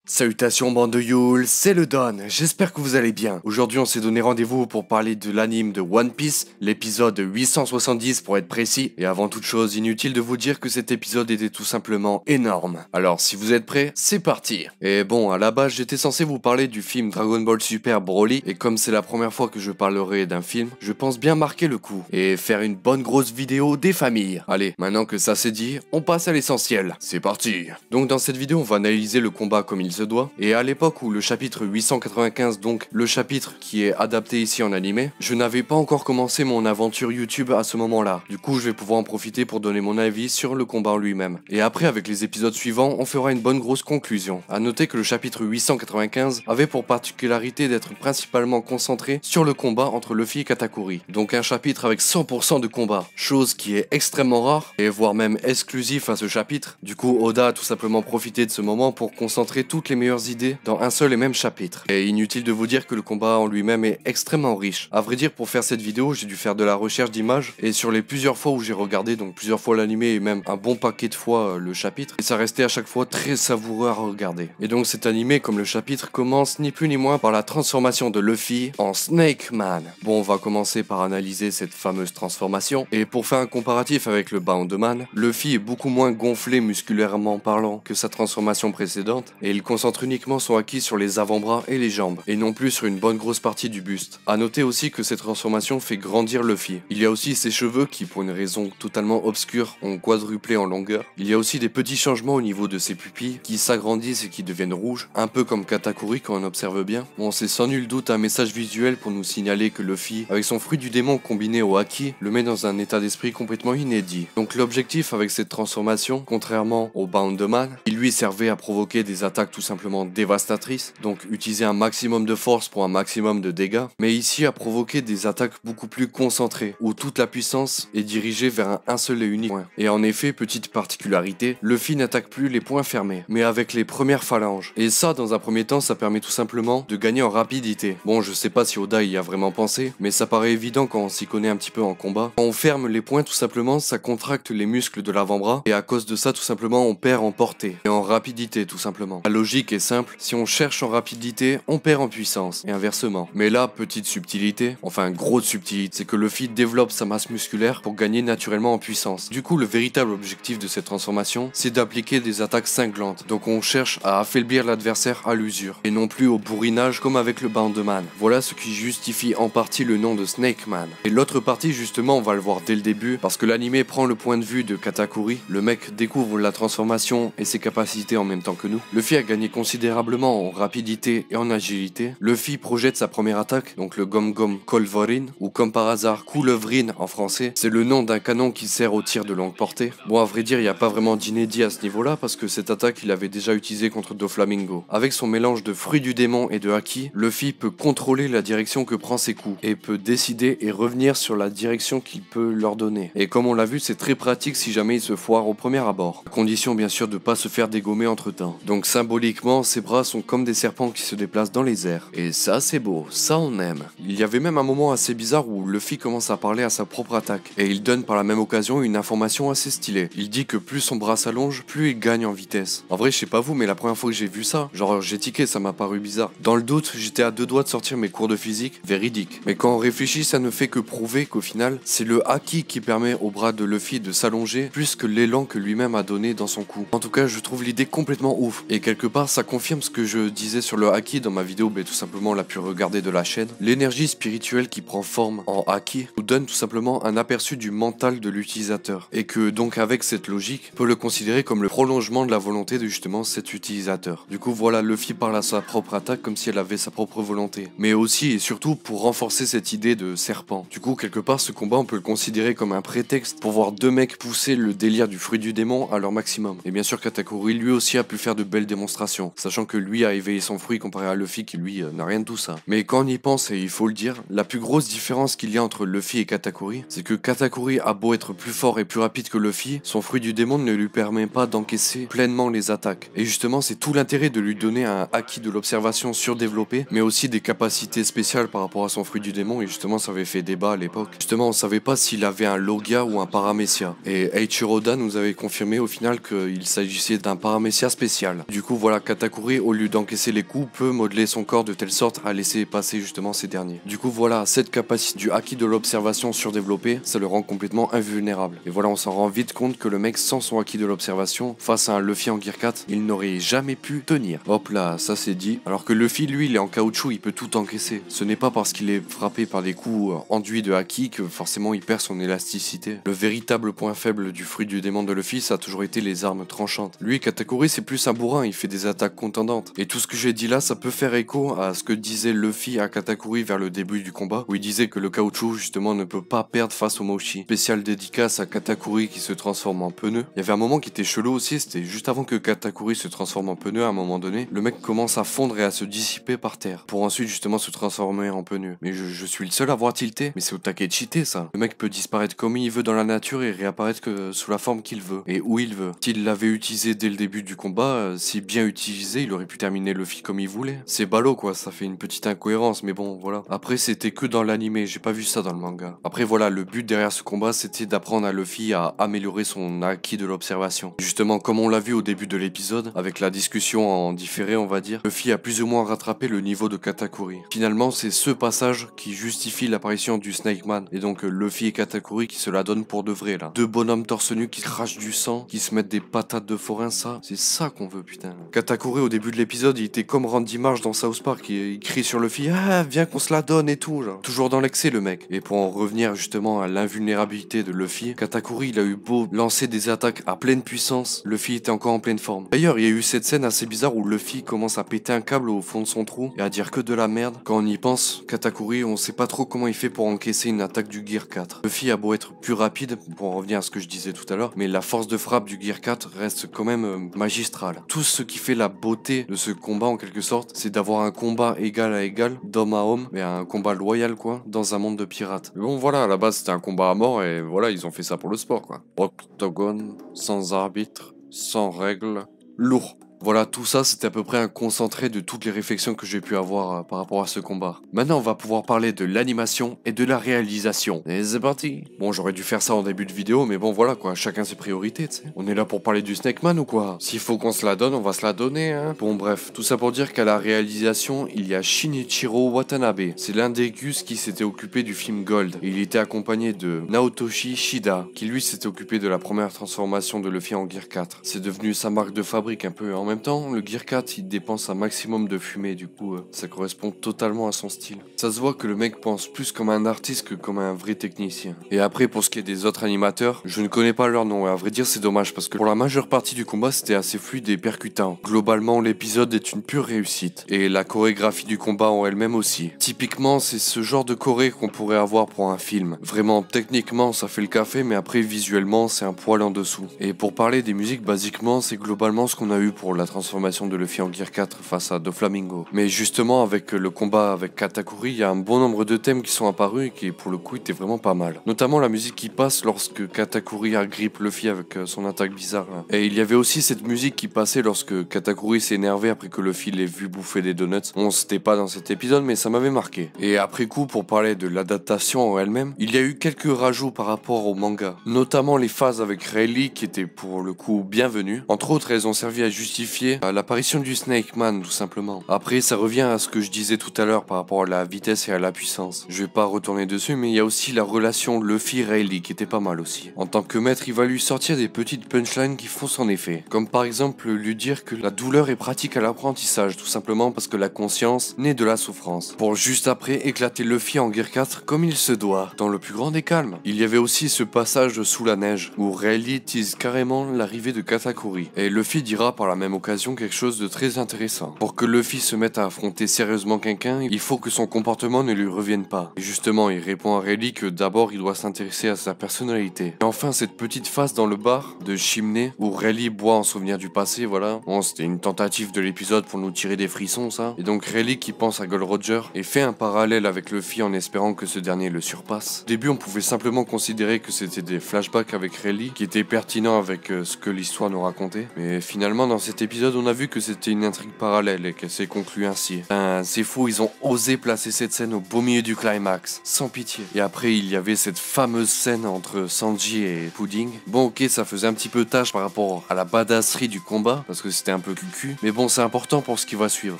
Salutations bande de Yule, c'est le Don, j'espère que vous allez bien. Aujourd'hui on s'est donné rendez-vous pour parler de l'anime de One Piece, l'épisode 870 pour être précis, et avant toute chose inutile de vous dire que cet épisode était tout simplement énorme. Alors si vous êtes prêts, c'est parti. Et bon, à la base j'étais censé vous parler du film Dragon Ball Super Broly, et comme c'est la première fois que je parlerai d'un film, je pense bien marquer le coup, et faire une bonne grosse vidéo des familles. Allez, maintenant que ça c'est dit, on passe à l'essentiel, c'est parti. Donc dans cette vidéo on va analyser le combat comme il se doit, et à l'époque où le chapitre 895, donc le chapitre qui est adapté ici en animé, je n'avais pas encore commencé mon aventure YouTube à ce moment-là. Du coup je vais pouvoir en profiter pour donner mon avis sur le combat en lui-même. Et après avec les épisodes suivants, on fera une bonne grosse conclusion. A noter que le chapitre 895 avait pour particularité d'être principalement concentré sur le combat entre Luffy et Katakuri. Donc un chapitre avec 100% de combat, chose qui est extrêmement rare, et voire même exclusif à ce chapitre. Du coup Oda a tout simplement profité de ce moment pour concentrer toutes les meilleures idées dans un seul et même chapitre. Et inutile de vous dire que le combat en lui-même est extrêmement riche. À vrai dire, pour faire cette vidéo, j'ai dû faire de la recherche d'images, et sur les plusieurs fois où j'ai regardé, donc plusieurs fois l'animé et même un bon paquet de fois le chapitre, et ça restait à chaque fois très savoureux à regarder. Et donc cet animé, comme le chapitre, commence ni plus ni moins par la transformation de Luffy en Snake Man. Bon, on va commencer par analyser cette fameuse transformation, et pour faire un comparatif avec le Bound Man, Luffy est beaucoup moins gonflé musculairement parlant que sa transformation précédente, et il concentre uniquement son haki sur les avant-bras et les jambes, et non plus sur une bonne grosse partie du buste. A noter aussi que cette transformation fait grandir Luffy. Il y a aussi ses cheveux qui, pour une raison totalement obscure, ont quadruplé en longueur. Il y a aussi des petits changements au niveau de ses pupilles, qui s'agrandissent et qui deviennent rouges, un peu comme Katakuri quand on observe bien. Bon, c'est sans nul doute un message visuel pour nous signaler que Luffy, avec son fruit du démon combiné au haki, le met dans un état d'esprit complètement inédit. Donc l'objectif avec cette transformation, contrairement au Bound Man, il lui servait à provoquer des attaques tout simplement dévastatrices, donc utiliser un maximum de force pour un maximum de dégâts, mais ici à provoquer des attaques beaucoup plus concentrées, où toute la puissance est dirigée vers un seul et unique point. Et en effet, petite particularité, Luffy n'attaque plus les points fermés, mais avec les premières phalanges. Et ça, dans un premier temps, ça permet tout simplement de gagner en rapidité. Bon, je sais pas si Oda y a vraiment pensé, mais ça paraît évident quand on s'y connaît un petit peu en combat. Quand on ferme les points, tout simplement, ça contracte les muscles de l'avant-bras, et à cause de ça, tout simplement, on perd en portée, et en rapidité, tout simplement. La logique est simple, si on cherche en rapidité, on perd en puissance, et inversement. Mais là, petite subtilité, enfin grosse subtilité, c'est que Luffy développe sa masse musculaire pour gagner naturellement en puissance. Du coup, le véritable objectif de cette transformation, c'est d'appliquer des attaques cinglantes. Donc on cherche à affaiblir l'adversaire à l'usure, et non plus au bourrinage comme avec le Bound Man. Voilà ce qui justifie en partie le nom de Snake Man. Et l'autre partie, justement, on va le voir dès le début, parce que l'animé prend le point de vue de Katakuri. Le mec découvre la transformation et ses capacités en même temps que nous. Luffy a gagné considérablement en rapidité et en agilité. Luffy projette sa première attaque, donc le Gom Gom Kolvorin, ou comme par hasard Coulevrine en français. C'est le nom d'un canon qui sert au tir de longue portée. Bon, à vrai dire, il n'y a pas vraiment d'inédit à ce niveau-là, parce que cette attaque, il avait déjà utilisé contre Doflamingo. Avec son mélange de fruits du démon et de haki, Luffy peut contrôler la direction que prend ses coups, et peut décider et revenir sur la direction qu'il peut leur donner. Et comme on l'a vu, c'est très pratique si jamais il se foire au premier abord. À condition bien sûr de pas se faire dégommer entre temps. Donc symboliquement, ses bras sont comme des serpents qui se déplacent dans les airs. Et ça c'est beau, ça on aime. Il y avait même un moment assez bizarre où Luffy commence à parler à sa propre attaque. Et il donne par la même occasion une information assez stylée. Il dit que plus son bras s'allonge, plus il gagne en vitesse. En vrai je sais pas vous, mais la première fois que j'ai vu ça, genre j'ai tiqué, ça m'a paru bizarre. Dans le doute, j'étais à deux doigts de sortir mes cours de physique, véridique. Mais quand on réfléchit, ça ne fait que prouver qu'au final, c'est le haki qui permet au bras de Luffy de s'allonger plus que l'élan que lui-même a donné dans son coup. En tout cas, je trouve l'idée complètement ouf. Et quelque part, ça confirme ce que je disais sur le haki dans ma vidéo, tout simplement la plus regardée de la chaîne. L'énergie spirituelle qui prend forme en haki nous donne tout simplement un aperçu du mental de l'utilisateur. Et que donc avec cette logique, on peut le considérer comme le prolongement de la volonté de justement cet utilisateur. Du coup, voilà, Luffy parle à sa propre attaque comme si elle avait sa propre volonté. Mais aussi et surtout pour renforcer cette idée de serpent. Du coup, quelque part, ce combat, on peut le considérer comme un prétexte pour voir deux mecs pousser le délire du fruit du démon à leur maximum. Et bien sûr, Katakuri lui aussi a pu faire de belles démonstrations, sachant que lui a éveillé son fruit comparé à Luffy qui lui n'a rien de tout ça. Mais quand on y pense, et il faut le dire, la plus grosse différence qu'il y a entre Luffy et Katakuri, c'est que Katakuri a beau être plus fort et plus rapide que Luffy, son fruit du démon ne lui permet pas d'encaisser pleinement les attaques. Et justement, c'est tout l'intérêt de lui donner un haki de l'observation surdéveloppé, mais aussi des capacités spéciales par rapport à son fruit du démon, et justement ça avait fait débat à l'époque. Justement, on savait pas s'il avait un Logia ou un Paramecia. Et Eiichiro Oda nous avait confirmé au final qu'il s'agissait d'un Paramecia spécial. Du coup, voilà voilà, Katakuri, au lieu d'encaisser les coups, peut modeler son corps de telle sorte à laisser passer justement ces derniers. Du coup voilà, cette capacité du haki de l'observation surdéveloppée, ça le rend complètement invulnérable. Et voilà, on s'en rend vite compte que le mec sans son haki de l'observation, face à un Luffy en Gear 4, il n'aurait jamais pu tenir. Hop là, ça c'est dit. Alors que Luffy, lui, il est en caoutchouc, il peut tout encaisser. Ce n'est pas parce qu'il est frappé par des coups enduits de haki que forcément il perd son élasticité. Le véritable point faible du fruit du démon de Luffy, ça a toujours été les armes tranchantes. Lui, Katakuri, c'est plus un bourrin, il fait des attaques contendantes. Et tout ce que j'ai dit là, ça peut faire écho à ce que disait Luffy à Katakuri vers le début du combat, où il disait que le caoutchouc, justement, ne peut pas perdre face au Moshi. Spécial dédicace à Katakuri qui se transforme en pneu. Il y avait un moment qui était chelou aussi, c'était juste avant que Katakuri se transforme en pneu, à un moment donné, le mec commence à fondre et à se dissiper par terre, pour ensuite justement se transformer en pneu. Mais je suis le seul à voir tilté, mais c'est au taquet de cheaté ça. Le mec peut disparaître comme il veut dans la nature et réapparaître que sous la forme qu'il veut, et où il veut. S'il l'avait utilisé dès le début du combat, si bien utilisé, il aurait pu terminer Luffy comme il voulait. C'est ballot quoi, ça fait une petite incohérence, mais bon voilà. Après c'était que dans l'animé, j'ai pas vu ça dans le manga. Après voilà, le but derrière ce combat c'était d'apprendre à Luffy à améliorer son acquis de l'observation. Justement, comme on l'a vu au début de l'épisode, avec la discussion en différé on va dire, Luffy a plus ou moins rattrapé le niveau de Katakuri. Finalement c'est ce passage qui justifie l'apparition du Snake Man, et donc Luffy et Katakuri qui se la donnent pour de vrai là. Deux bonhommes torse nu qui crachent du sang, qui se mettent des patates de forain, ça, c'est ça qu'on veut putain. Katakuri au début de l'épisode il était comme Randy Marsh dans South Park, il crie sur Luffy, ah viens qu'on se la donne et tout genre. Toujours dans l'excès le mec. Et pour en revenir justement à l'invulnérabilité de Luffy, Katakuri il a eu beau lancer des attaques à pleine puissance, Luffy était encore en pleine forme. D'ailleurs il y a eu cette scène assez bizarre où Luffy commence à péter un câble au fond de son trou et à dire que de la merde. Quand on y pense, Katakuri on sait pas trop comment il fait pour encaisser une attaque du Gear 4. Luffy a beau être plus rapide, pour en revenir à ce que je disais tout à l'heure, mais la force de frappe du Gear 4 reste quand même magistrale. Tout ce qui fait la beauté de ce combat en quelque sorte, c'est d'avoir un combat égal à égal, d'homme à homme, mais un combat loyal quoi, dans un monde de pirates. Mais bon voilà, à la base c'était un combat à mort et voilà, ils ont fait ça pour le sport quoi. Octogone, sans arbitre, sans règles, lourd. Voilà, tout ça, c'était à peu près un concentré de toutes les réflexions que j'ai pu avoir par rapport à ce combat. Maintenant, on va pouvoir parler de l'animation et de la réalisation. Et c'est parti. Bon, j'aurais dû faire ça en début de vidéo, mais bon, voilà quoi, chacun ses priorités, tu sais. On est là pour parler du Snake Man ou quoi? S'il faut qu'on se la donne, on va se la donner, hein. Bon, bref, tout ça pour dire qu'à la réalisation, il y a Shinichiro Watanabe. C'est l'un des gus qui s'était occupé du film Gold. Et il était accompagné de Naotoshi Shida, qui lui s'était occupé de la première transformation de Luffy en Gear 4. C'est devenu sa marque de fabrique un peu en même temps, le Gear 4 il dépense un maximum de fumée, du coup ça correspond totalement à son style. Ça se voit que le mec pense plus comme un artiste que comme un vrai technicien. Et après pour ce qui est des autres animateurs, je ne connais pas leur nom, et à vrai dire c'est dommage parce que pour la majeure partie du combat c'était assez fluide et percutant. Globalement l'épisode est une pure réussite, et la chorégraphie du combat en elle-même aussi. Typiquement c'est ce genre de choré qu'on pourrait avoir pour un film. Vraiment techniquement ça fait le café, mais après visuellement c'est un poil en dessous. Et pour parler des musiques, basiquement c'est globalement ce qu'on a eu pour la transformation de Luffy en Gear 4 face à Doflamingo. Mais justement avec le combat avec Katakuri, il y a un bon nombre de thèmes qui sont apparus et qui pour le coup étaient vraiment pas mal. Notamment la musique qui passe lorsque Katakuri agrippe Luffy avec son attaque bizarre là. Et il y avait aussi cette musique qui passait lorsque Katakuri s'est énervé après que Luffy l'ait vu bouffer des donuts. Bon, c'était pas dans cet épisode mais ça m'avait marqué. Et après coup, pour parler de l'adaptation en elle-même, il y a eu quelques rajouts par rapport au manga. Notamment les phases avec Rayleigh qui étaient pour le coup bienvenues. Entre autres, elles ont servi à justifier l'apparition du Snake Man tout simplement. Après ça revient à ce que je disais tout à l'heure par rapport à la vitesse et à la puissance. Je vais pas retourner dessus, mais il y a aussi la relation Luffy-Rayleigh qui était pas mal aussi. En tant que maître, il va lui sortir des petites punchlines qui font son effet. Comme par exemple lui dire que la douleur est pratique à l'apprentissage, tout simplement parce que la conscience naît de la souffrance. Pour juste après éclater Luffy en Gear 4 comme il se doit, dans le plus grand des calmes. Il y avait aussi ce passage sous la neige, où Rayleigh tease carrément l'arrivée de Katakuri. Et Luffy dira par la même occasion quelque chose de très intéressant. Pour que Luffy se mette à affronter sérieusement quelqu'un, il faut que son comportement ne lui revienne pas. Et justement, il répond à Rayleigh que d'abord il doit s'intéresser à sa personnalité. Et enfin, cette petite phase dans le bar de Chimney, où Rayleigh boit en souvenir du passé, voilà. Bon, c'était une tentative de l'épisode pour nous tirer des frissons, ça. Et donc Rayleigh qui pense à Gold Roger et fait un parallèle avec Luffy en espérant que ce dernier le surpasse. Au début, on pouvait simplement considérer que c'était des flashbacks avec Rayleigh qui étaient pertinents avec ce que l'histoire nous racontait. Mais finalement, dans cet épisode, on a vu que c'était une intrigue parallèle et qu'elle s'est conclue ainsi. C'est fou, ils ont osé placer cette scène au beau milieu du climax, sans pitié. Et après, il y avait cette fameuse scène entre Sanji et Pudding. Bon, ok, ça faisait un petit peu tâche par rapport à la badasserie du combat, parce que c'était un peu cucu, mais bon, c'est important pour ce qui va suivre.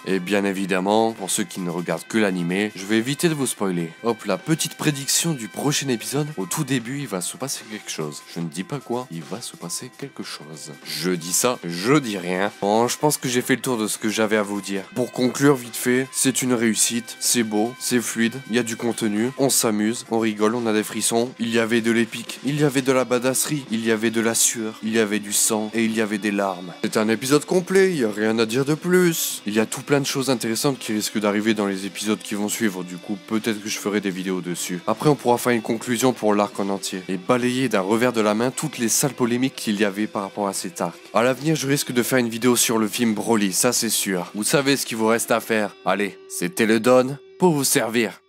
Et bien évidemment, pour ceux qui ne regardent que l'animé, je vais éviter de vous spoiler. Hop, la petite prédiction du prochain épisode. Au tout début, il va se passer quelque chose. Je ne dis pas quoi, il va se passer quelque chose. Je dis ça, je dis rien. Bon, je pense que j'ai fait le tour de ce que j'avais à vous dire. Pour conclure vite fait, c'est une réussite, c'est beau, c'est fluide, il y a du contenu, on s'amuse, on rigole, on a des frissons. Il y avait de l'épique, il y avait de la badasserie, il y avait de la sueur, il y avait du sang et il y avait des larmes. C'est un épisode complet, il y a rien à dire de plus. Il y a tout plein de choses intéressantes qui risquent d'arriver dans les épisodes qui vont suivre, du coup peut-être que je ferai des vidéos dessus. Après on pourra faire une conclusion pour l'arc en entier et balayer d'un revers de la main toutes les sales polémiques qu'il y avait par rapport à cet arc. À l'avenir je risque de faire une vidéo sur le film Broly, ça c'est sûr. Vous savez ce qu'il vous reste à faire. Allez, c'était le Don pour vous servir.